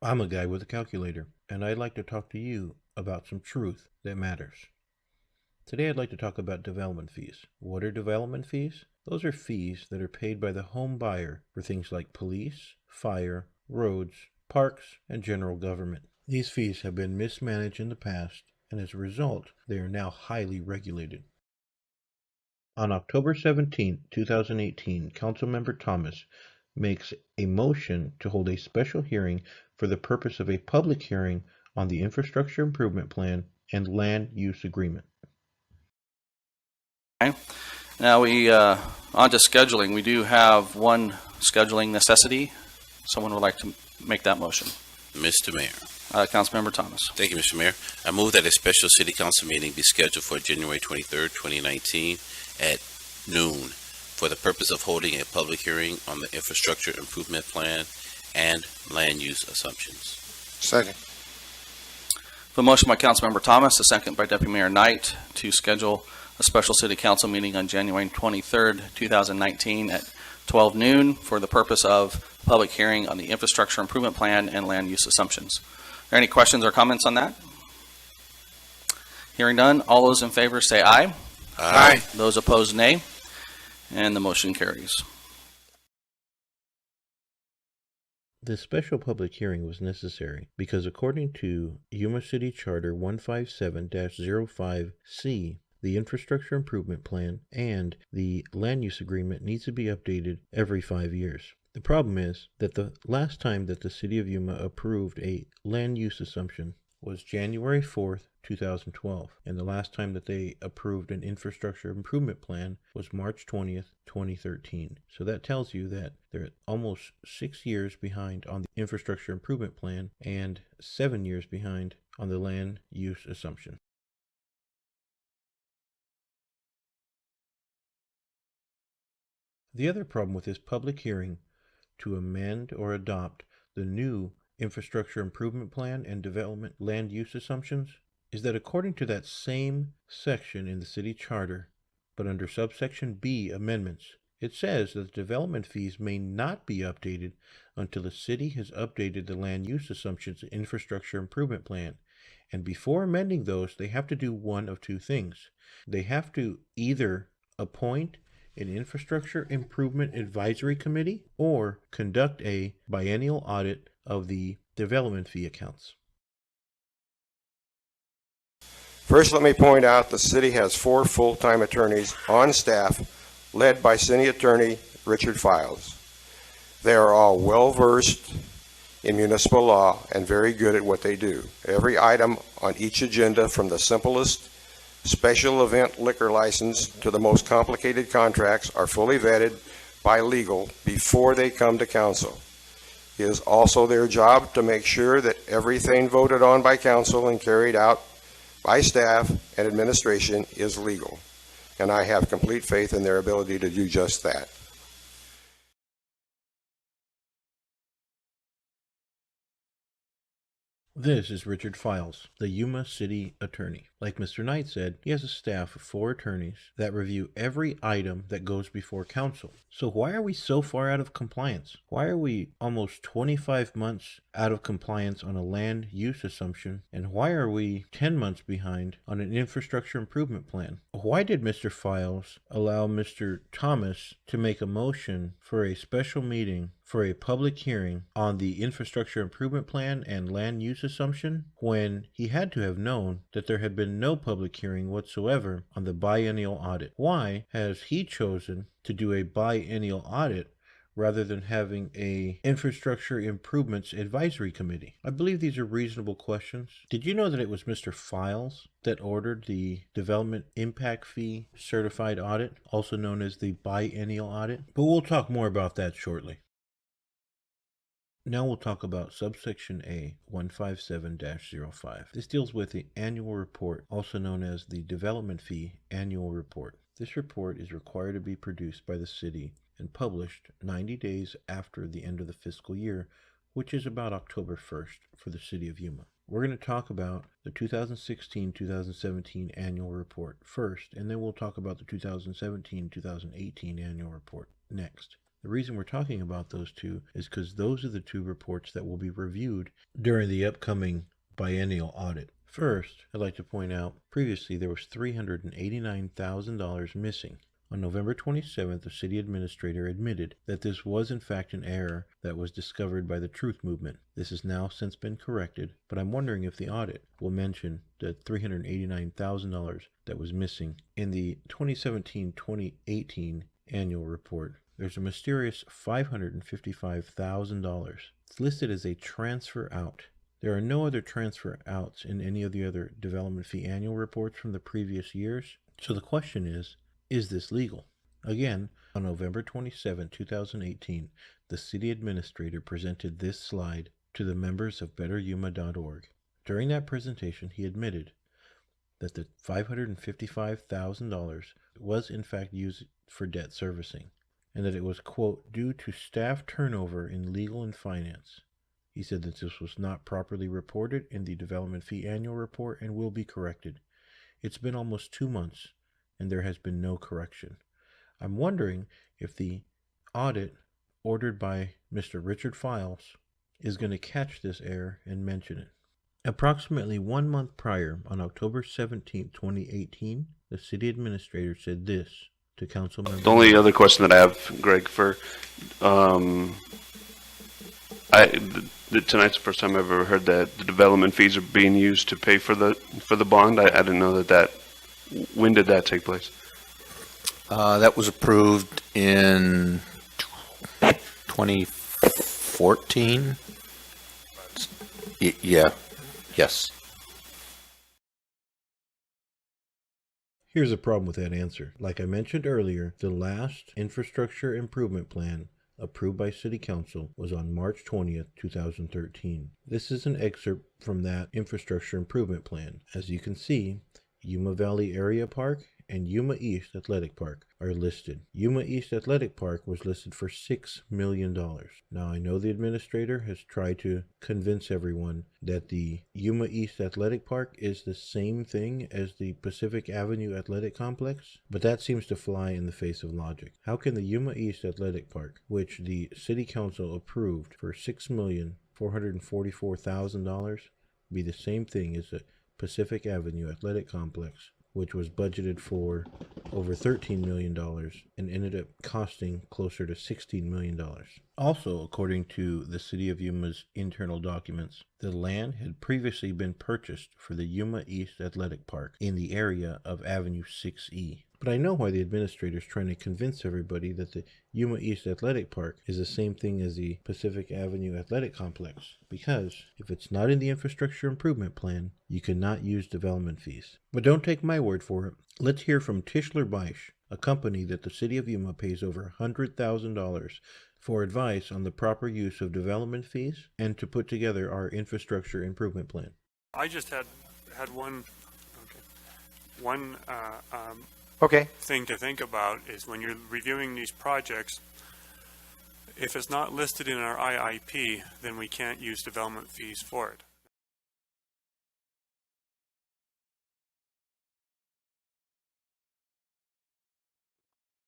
I'm a guy with a calculator, and I'd like to talk to you about some truth that matters. Today I'd like to talk about development fees. What are development fees? Those are fees that are paid by the home buyer for things like police, fire, roads, parks, and general government. These fees have been mismanaged in the past, and as a result, they are now highly regulated. On October 17, 2018, Councilmember Thomas makes a motion to hold a special hearing for the purpose of a public hearing on the Infrastructure Improvement Plan and Land Use Agreement. Okay. Now on to scheduling. We do have one scheduling necessity. Someone would like to make that motion. Mr. Mayor. Councilmember Thomas. Thank you, Mr. Mayor. I move that a special city council meeting be scheduled for January 23rd, 2019 at noon for the purpose of holding a public hearing on the Infrastructure Improvement Plan and land use assumptions. Second. The motion by Councilmember Thomas, a second by Deputy Mayor Knight to schedule a special city council meeting on January 23rd, 2019 at 12 noon for the purpose of public hearing on the Infrastructure Improvement Plan and land use assumptions. Are there any questions or comments on that? Hearing none, all those in favor say aye. Aye. Those opposed, nay. And the motion carries. This special public hearing was necessary because according to Yuma City Charter 157-05C, the Infrastructure Improvement Plan and the Land Use Agreement needs to be updated every 5 years. The problem is that the last time that the City of Yuma approved a land use assumption was January 4th, 2012, and the last time that they approved an infrastructure improvement plan was March 20th, 2013. So that tells you that they're almost 6 years behind on the infrastructure improvement plan and 7 years behind on the land use assumption. The other problem with this public hearing to amend or adopt the new infrastructure improvement plan and development land use assumptions is that according to that same section in the city charter, but under subsection B amendments, it says that development fees may not be updated until the city has updated the land use assumptions infrastructure improvement plan. And before amending those, they have to do one of two things. They have to either appoint an infrastructure improvement advisory committee or conduct a biennial audit of the development fee accounts. First, let me point out the city has 4 full-time attorneys on staff led by City Attorney Richard Files. They are all well-versed in municipal law and very good at what they do. Every item on each agenda, from the simplest special event liquor license to the most complicated contracts, are fully vetted by legal before they come to council. It is also their job to make sure that everything voted on by council and carried out by staff and administration is legal. And I have complete faith in their ability to do just that. This is Richard Files, the Yuma City Attorney. Like Mr. Knight said, he has a staff of 4 attorneys that review every item that goes before council. So why are we so far out of compliance? Why are we almost 25 months out of compliance on a land use assumption? And why are we 10 months behind on an infrastructure improvement plan? Why did Mr. Files allow Mr. Thomas to make a motion for a special meeting for a public hearing on the infrastructure improvement plan and land use assumption when he had to have known that there had been no public hearing whatsoever on the biennial audit? Why has he chosen to do a biennial audit rather than having a infrastructure improvements advisory committee? I believe these are reasonable questions. Did you know that it was Mr. Files that ordered the development impact fee certified audit, also known as the biennial audit? But we'll talk more about that shortly. Now we'll talk about subsection A 157-05. This deals with the annual report, also known as the development fee annual report. This report is required to be produced by the city and published 90 days after the end of the fiscal year, which is about October 1st for the City of Yuma. We're going to talk about the 2016-2017 annual report first, and then we'll talk about the 2017-2018 annual report next. The reason we're talking about those two is because those are the two reports that will be reviewed during the upcoming biennial audit. First, I'd like to point out, previously there was $389,000 missing. On November 27th, the city administrator admitted that this was in fact an error that was discovered by the Truth Movement. This has now since been corrected, but I'm wondering if the audit will mention the $389,000 that was missing. In the 2017-2018 annual report, there's a mysterious $555,000. It's listed as a transfer out. There are no other transfer outs in any of the other development fee annual reports from the previous years. So the question is this legal? Again, on November 27, 2018, the city administrator presented this slide to the members of betteryuma.org. During that presentation, he admitted that the $555,000 was in fact used for debt servicing, and that it was, quote, due to staff turnover in legal and finance. He said that this was not properly reported in the development fee annual report and will be corrected. It's been almost 2 months, and there has been no correction. I'm wondering if the audit ordered by Mr. Richard Files is going to catch this error and mention it. Approximately 1 month prior, on October 17, 2018, the city administrator said this to council members. The only other question that I have, Greg, for tonight's the first time I've ever heard that the development fees are being used to pay for the bond. I didn't know that. When did that take place? That was approved in 2014. Yeah. Yes. Here's a problem with that answer. Like I mentioned earlier, the last infrastructure improvement plan approved by City Council was on March 20th, 2013. This is an excerpt from that infrastructure improvement plan. As you can see, Yuma Valley Area Park and Yuma East Athletic Park are listed. Yuma East Athletic Park was listed for $6 million. Now, I know the administrator has tried to convince everyone that the Yuma East Athletic Park is the same thing as the Pacific Avenue Athletic Complex, but that seems to fly in the face of logic. How can the Yuma East Athletic Park, which the City Council approved for $6,444,000, be the same thing as the Pacific Avenue Athletic Complex, which was budgeted for over $13 million and ended up costing closer to $16 million. Also, according to the City of Yuma's internal documents, the land had previously been purchased for the Yuma East Athletic Park in the area of Avenue 6E. But I know why the administrator is trying to convince everybody that the Yuma East Athletic Park is the same thing as the Pacific Avenue Athletic Complex. Because if it's not in the infrastructure improvement plan, you cannot use development fees. But don't take my word for it. Let's hear from Tischler Beisch, a company that the City of Yuma pays over $100,000 for advice on the proper use of development fees and to put together our infrastructure improvement plan. I just had one thing to think about is when you're reviewing these projects, if it's not listed in our IIP, then we can't use development fees for it.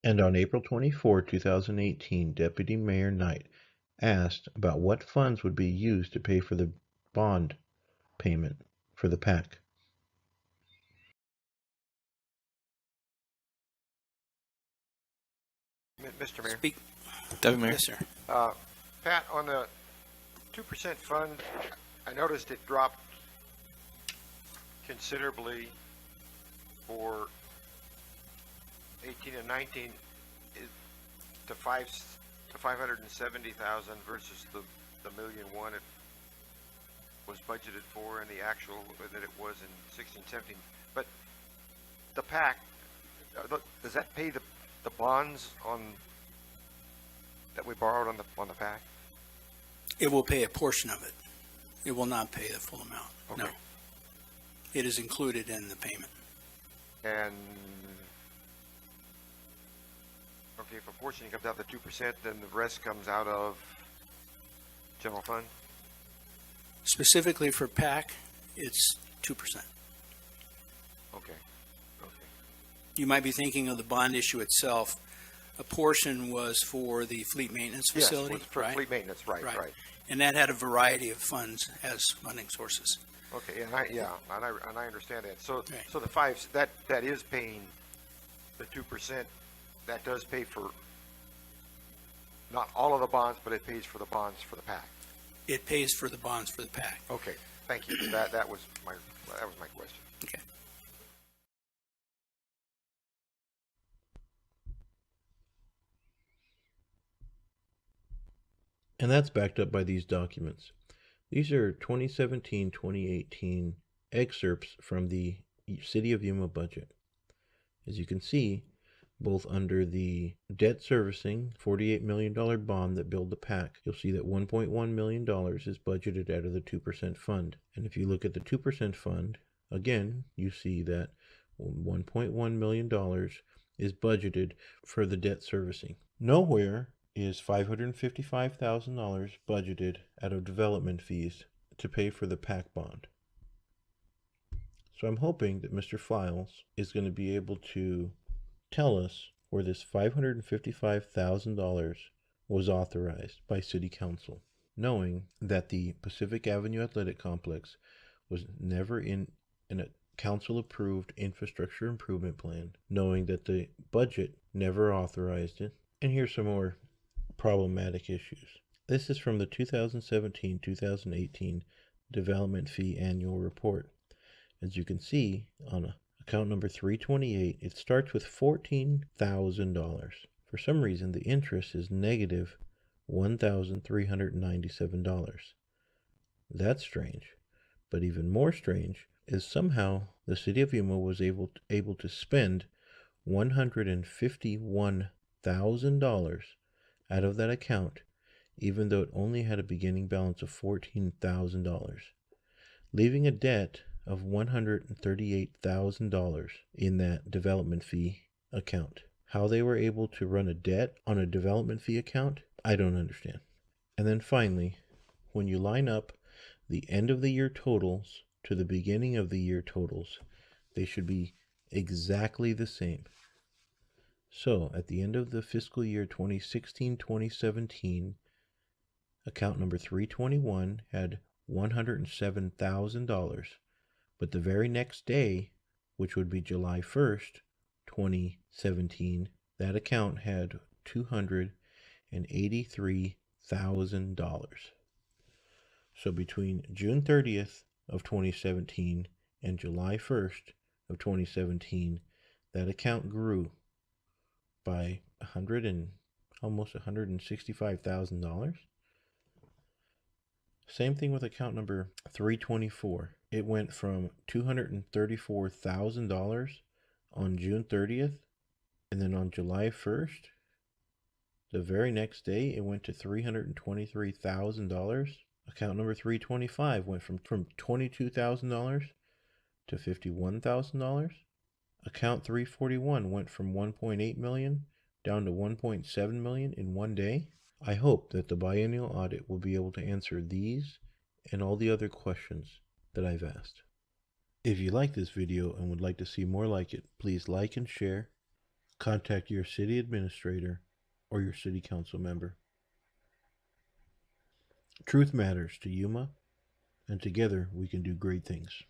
And on April 24, 2018, Deputy Mayor Knight asked about what funds would be used to pay for the bond payment for the PAC. Mr. Mayor. Speak. Deputy Mayor. Yes, sir. Pat, on the 2% fund, I noticed it dropped considerably for 18 and 19 to 570,000 versus the $1.1 million it was budgeted for and the actual that it was in 16, 17. But the PAC, does that pay the bonds on that we borrowed on the PAC? It will pay a portion of it. It will not pay the full amount. Okay. No. It is included in the payment. And okay, if a portion comes out of the 2%, then the rest comes out of general fund? Specifically for PAC, it's 2%. Okay. You might be thinking of the bond issue itself. A portion was for the fleet maintenance Yes, facility, for right? fleet maintenance, right. And that had a variety of funds as funding sources. Okay, and I understand that. So, Right. so the five, that is paying the 2%, that does pay for not all of the bonds, but it pays for the bonds for the PAC. It pays for the bonds for the PAC. Okay, thank you. That was my question. Okay. And that's backed up by these documents. These are 2017-2018 excerpts from the City of Yuma budget. As you can see, both under the debt servicing $48 million bond that billed the PAC, you'll see that $1.1 million is budgeted out of the 2% fund. And if you look at the 2% fund, again, you see that $1.1 million is budgeted for the debt servicing. Nowhere is $555,000 budgeted out of development fees to pay for the PAC bond. So I'm hoping that Mr. Files is going to be able to tell us where this $555,000 was authorized by City Council, knowing that the Pacific Avenue Athletic Complex was never in a council-approved infrastructure improvement plan, knowing that the budget never authorized it. And here's some more problematic issues. This is from the 2017-2018 Development Fee Annual Report. As you can see, on account number 328, it starts with $14,000. For some reason, the interest is negative $1,397. That's strange. But even more strange is somehow the City of Yuma was able to spend $151,000 out of that account, even though it only had a beginning balance of $14,000, leaving a debt of $138,000 in that development fee account. How they were able to run a debt on a development fee account, I don't understand. And then finally, when you line up the end of the year totals to the beginning of the year totals, they should be exactly the same. So at the end of the fiscal year 2016-2017, account number 321 had $107,000, but the very next day, which would be July 1st, 2017, that account had $283,000. So between June 30th of 2017 and July 1st of 2017, that account grew by almost $165,000. Same thing with account number 324. It went from $234,000 on June 30th, and then on July 1st, the very next day, it went to $323,000. Account number 325 went from $22,000 to $51,000. Account 341 went from $1.8 million down to $1.7 million in one day. I hope that the biennial audit will be able to answer these and all the other questions that I've asked. If you like this video and would like to see more like it, please like and share. Contact your city administrator or your city council member. Truth matters to Yuma, and together we can do great things.